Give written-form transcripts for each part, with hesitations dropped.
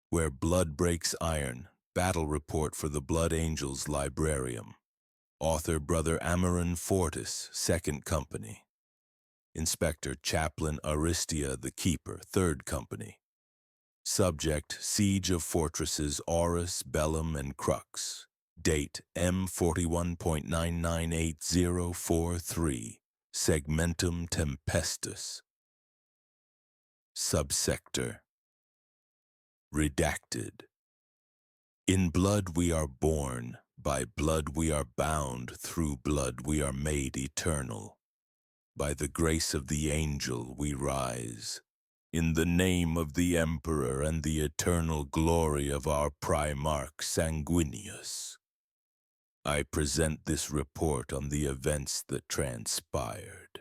Where Blood Breaks Iron, Battle Report for the Blood Angels Librarium. Author Brother Amaran Fortis, 2nd Company. Inspector Chaplain Aristia the Keeper, 3rd Company. Subject Siege of Fortresses Aurum, Belum and Crox. Date M41.998043. Segmentum Tempestus. Subsector Redacted. In blood we are born, by blood we are bound, through blood we are made eternal. By the grace of the angel we rise. In the name of the Emperor and the eternal glory of our Primarch Sanguinius, I present this report on the events that transpired.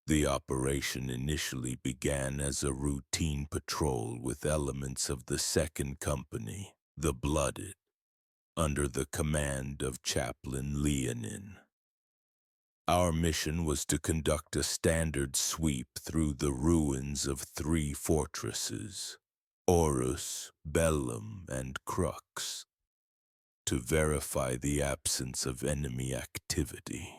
The operation initially began as a routine patrol with elements of the 2nd Company, the Blooded, under the command of Chaplain Leonin. Our mission was to conduct a standard sweep through the ruins of 3 fortresses, Aurum, Belum and Crox, to verify the absence of enemy activity.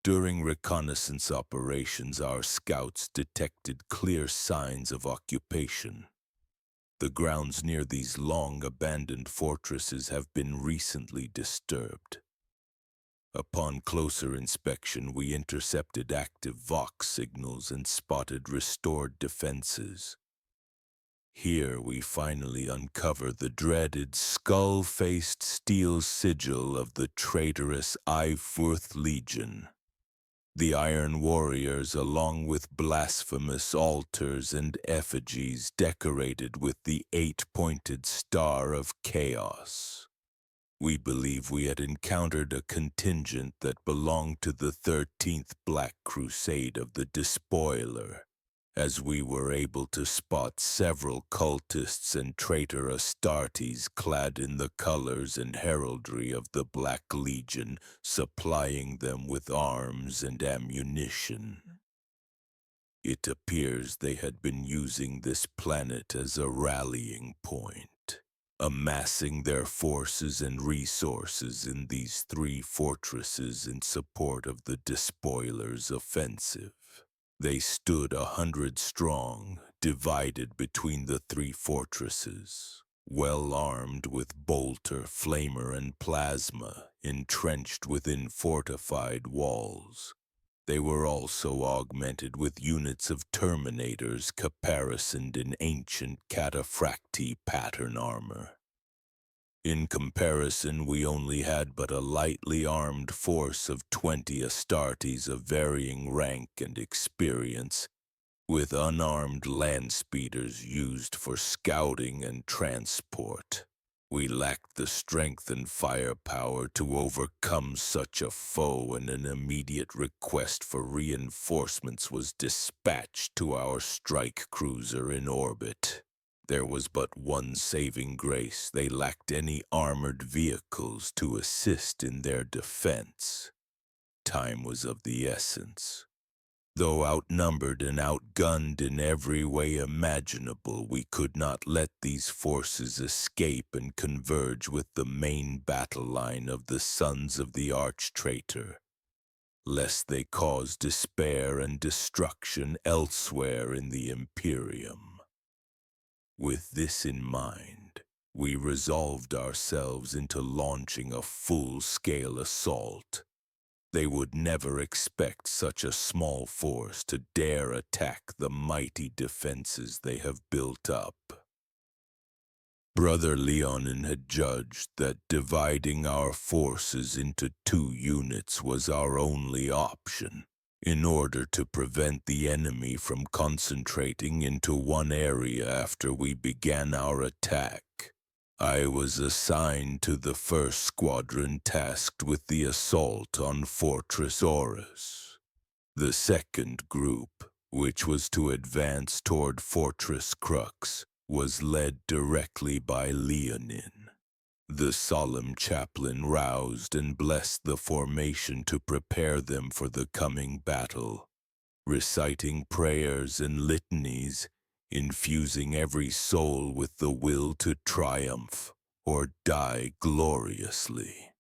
During reconnaissance operations, our scouts detected clear signs of occupation. The grounds near these long-abandoned fortresses have been recently disturbed. Upon closer inspection, we intercepted active Vox signals and spotted restored defenses. Here we finally uncover the dreaded skull-faced steel sigil of the traitorous Eifurth Legion. The Iron Warriors, along with blasphemous altars and effigies decorated with the 8-pointed Star of Chaos. We believe we had encountered a contingent that belonged to the 13th Black Crusade of the Despoiler, as we were able to spot several cultists and traitor Astartes clad in the colors and heraldry of the Black Legion, supplying them with arms and ammunition. It appears they had been using this planet as a rallying point, amassing their forces and resources in these 3 fortresses in support of the Despoiler's offensive. They stood 100 strong, divided between the 3 fortresses, well armed with bolter, flamer, and plasma, entrenched within fortified walls. They were also augmented with units of Terminators caparisoned in ancient cataphracti pattern armor. In comparison, we only had but a lightly armed force of 20 Astartes of varying rank and experience, with unarmed land speeders used for scouting and transport. We lacked the strength and firepower to overcome such a foe, and an immediate request for reinforcements was dispatched to our strike cruiser in orbit. There was but one saving grace: they lacked any armored vehicles to assist in their defense. Time was of the essence. Though outnumbered and outgunned in every way imaginable, we could not let these forces escape and converge with the main battle line of the Sons of the Arch-Traitor, lest they cause despair and destruction elsewhere in the Imperium. With this in mind, we resolved ourselves into launching a full-scale assault. They would never expect such a small force to dare attack the mighty defenses they have built up. Brother Leonin had judged that dividing our forces into 2 units was our only option, in order to prevent the enemy from concentrating into one area after we began our attack. I was assigned to the 1st Squadron tasked with the assault on Fortress Aurum. The 2nd group, which was to advance toward Fortress Crux, was led directly by Leonin. The solemn chaplain roused and blessed the formation to prepare them for the coming battle. Reciting prayers and litanies, infusing every soul with the will to triumph or die gloriously.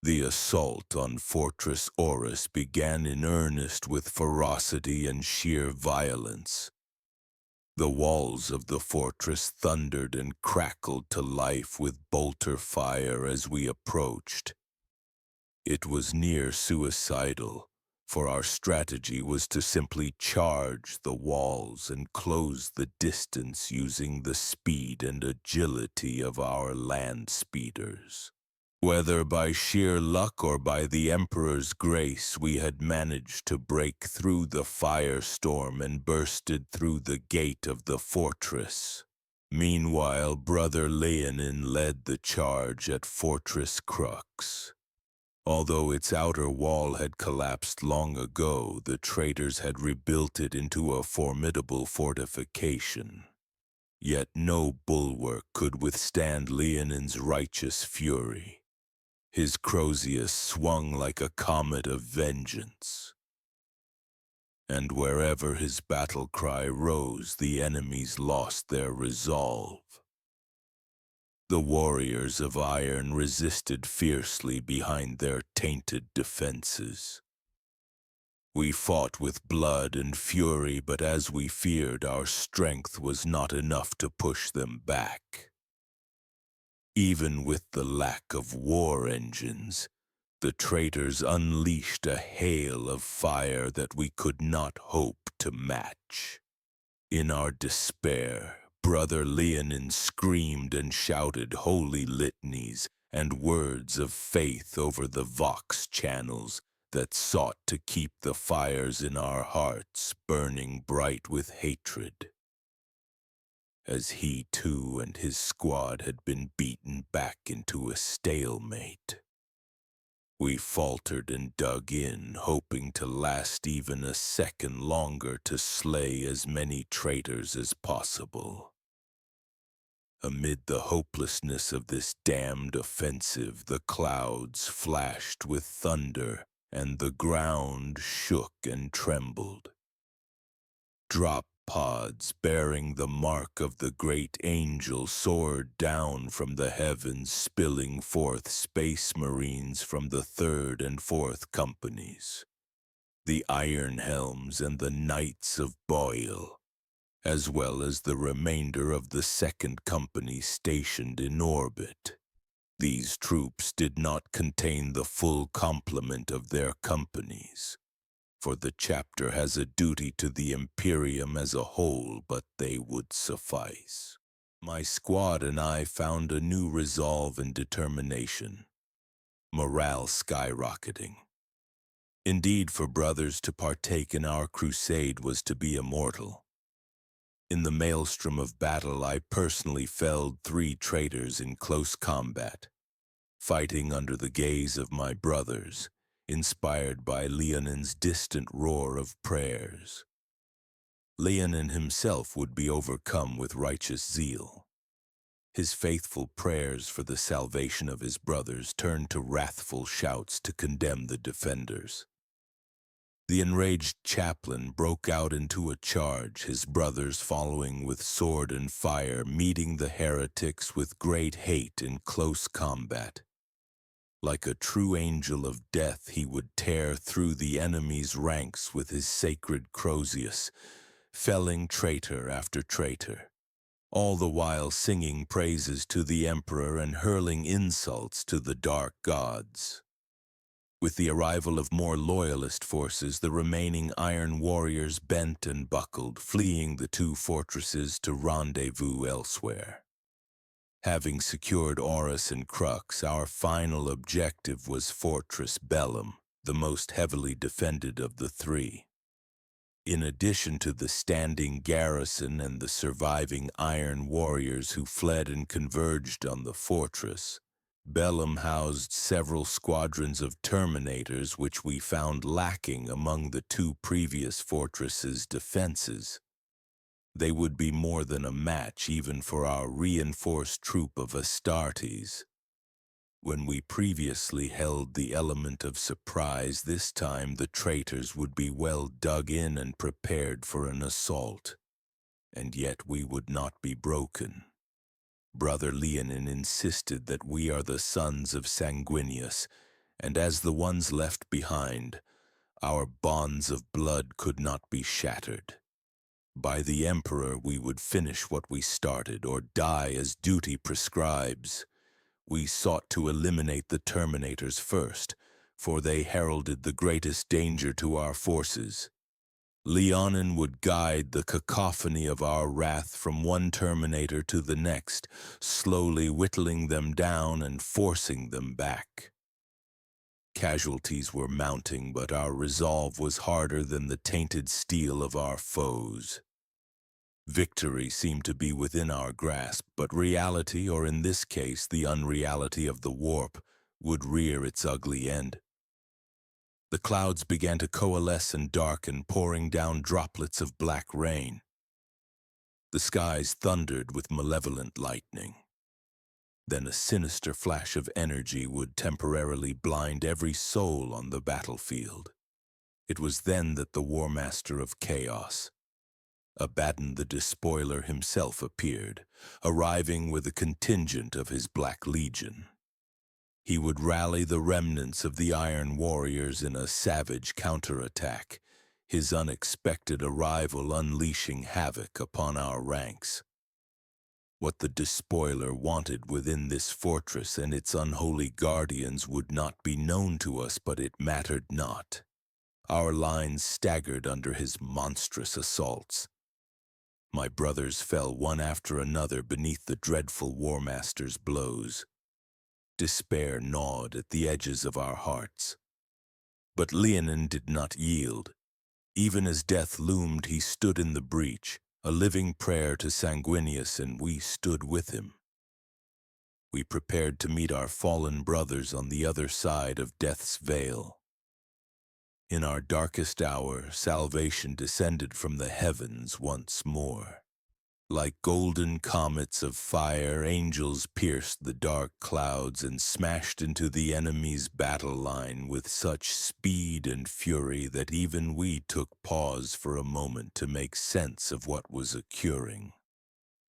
The assault on Fortress Aurum began in earnest with ferocity and sheer violence. The walls of the fortress thundered and crackled to life with bolter fire as we approached. It was near suicidal, for our strategy was to simply charge the walls and close the distance using the speed and agility of our land speeders. Whether by sheer luck or by the Emperor's grace, we had managed to break through the firestorm and bursted through the gate of the fortress. Meanwhile, Brother Leonin led the charge at Fortress Crux. Although its outer wall had collapsed long ago, the traitors had rebuilt it into a formidable fortification. Yet no bulwark could withstand Leonin's righteous fury. His Crozius swung like a comet of vengeance. And wherever his battle cry rose, the enemies lost their resolve. The warriors of iron resisted fiercely behind their tainted defenses. We fought with blood and fury, but as we feared, our strength was not enough to push them back. Even with the lack of war engines, the traitors unleashed a hail of fire that we could not hope to match. In our despair, Brother Leonin screamed and shouted holy litanies and words of faith over the vox channels that sought to keep the fires in our hearts burning bright with hatred. As he too and his squad had been beaten back into a stalemate, we faltered and dug in, hoping to last even a second longer to slay as many traitors as possible. Amid the hopelessness of this damned offensive, the clouds flashed with thunder, and the ground shook and trembled. Drop pods bearing the mark of the great angel soared down from the heavens, spilling forth space marines from the 3rd and 4th companies, the Iron Helms and the Knights of Boyle, as well as the remainder of the 2nd Company stationed in orbit. These troops did not contain the full complement of their companies, for the chapter has a duty to the Imperium as a whole, but they would suffice. My squad and I found a new resolve and determination, morale skyrocketing. Indeed, for brothers to partake in our crusade was to be immortal. In the maelstrom of battle, I personally felled 3 traitors in close combat, fighting under the gaze of my brothers, inspired by Leonin's distant roar of prayers. Leonin himself would be overcome with righteous zeal. His faithful prayers for the salvation of his brothers turned to wrathful shouts to condemn the defenders. The enraged chaplain broke out into a charge, his brothers following with sword and fire, meeting the heretics with great hate in close combat. Like a true angel of death, he would tear through the enemy's ranks with his sacred Crozius, felling traitor after traitor, all the while singing praises to the Emperor and hurling insults to the dark gods. With the arrival of more loyalist forces, the remaining iron warriors bent and buckled, fleeing the 2 fortresses to rendezvous elsewhere. Having secured Aurum and Crux, our final objective was Fortress Belum, the most heavily defended of the 3. In addition to the standing garrison and the surviving iron warriors who fled and converged on the fortress, Belum housed several squadrons of Terminators which we found lacking among the 2 previous fortresses' defenses. They would be more than a match even for our reinforced troop of Astartes. When we previously held the element of surprise, this time the traitors would be well dug in and prepared for an assault. and yet we would not be broken. Brother Leonin insisted that we are the sons of Sanguinius, and as the ones left behind, our bonds of blood could not be shattered. By the Emperor we would finish what we started, or die as duty prescribes. We sought to eliminate the Terminators first, for they heralded the greatest danger to our forces. Leonin would guide the cacophony of our wrath from one Terminator to the next, slowly whittling them down and forcing them back. Casualties were mounting, but our resolve was harder than the tainted steel of our foes. Victory seemed to be within our grasp, but reality, or in this case the unreality of the warp, would rear its ugly end. The clouds began to coalesce and darken, pouring down droplets of black rain. The skies thundered with malevolent lightning. Then a sinister flash of energy would temporarily blind every soul on the battlefield. It was then that the War Master of Chaos, Abaddon the Despoiler himself, appeared, arriving with a contingent of his Black Legion. He would rally the remnants of the Iron Warriors in a savage counterattack, his unexpected arrival unleashing havoc upon our ranks. What the Despoiler wanted within this fortress and its unholy guardians would not be known to us, but it mattered not. Our lines staggered under his monstrous assaults. My brothers fell one after another beneath the dreadful War Master's blows. Despair gnawed at the edges of our hearts. But Leonin did not yield. Even as death loomed, he stood in the breach, a living prayer to Sanguinius, and we stood with him. We prepared to meet our fallen brothers on the other side of death's veil. In our darkest hour, salvation descended from the heavens once more. Like golden comets of fire, angels pierced the dark clouds and smashed into the enemy's battle line with such speed and fury that even we took pause for a moment to make sense of what was occurring.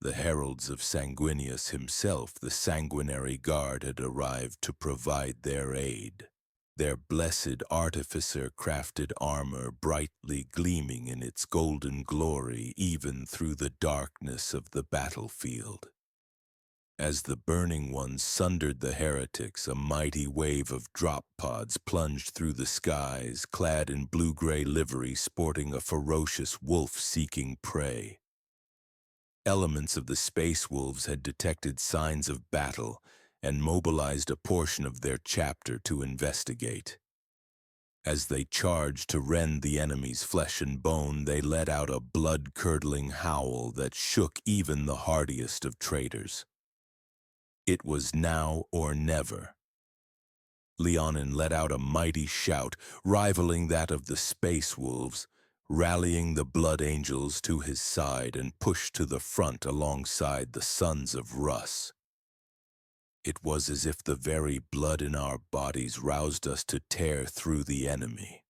The heralds of Sanguinius himself, the Sanguinary Guard, had arrived to provide their aid. Their blessed artificer-crafted armor brightly gleaming in its golden glory even through the darkness of the battlefield. As the burning ones sundered the heretics, a mighty wave of drop pods plunged through the skies, clad in blue-gray livery sporting a ferocious wolf seeking prey. Elements of the Space Wolves had detected signs of battle and mobilized a portion of their chapter to investigate. As they charged to rend the enemy's flesh and bone, they let out a blood-curdling howl that shook even the hardiest of traitors. It was now or never. Leonin let out a mighty shout, rivaling that of the Space Wolves, rallying the Blood Angels to his side and pushed to the front alongside the Sons of Russ. It was as if the very blood in our bodies roused us to tear through the enemy.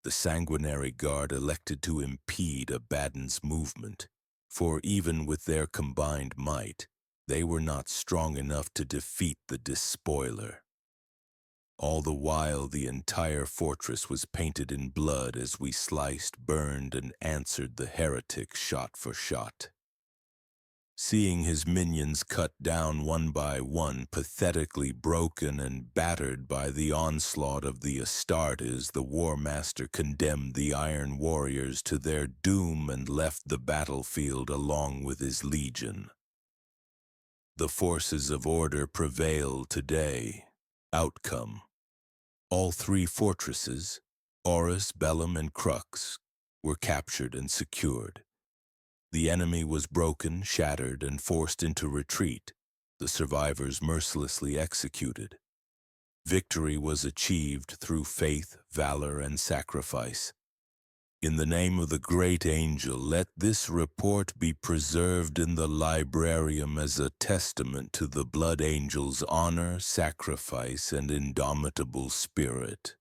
The Sanguinary Guard elected to impede Abaddon's movement, for even with their combined might, they were not strong enough to defeat the Despoiler. All the while, the entire fortress was painted in blood as we sliced, burned, and answered the heretic shot for shot. Seeing his minions cut down one by one, pathetically broken and battered by the onslaught of the Astartes, the War Master condemned the Iron Warriors to their doom and left the battlefield along with his legion. The forces of order prevail today. Outcome: all three fortresses, Aurom, Belum, and Crox, were captured and secured. The enemy was broken, shattered, and forced into retreat, the survivors mercilessly executed. Victory was achieved through faith, valor, and sacrifice. In the name of the great angel, let this report be preserved in the librarium as a testament to the Blood Angel's honor, sacrifice, and indomitable spirit.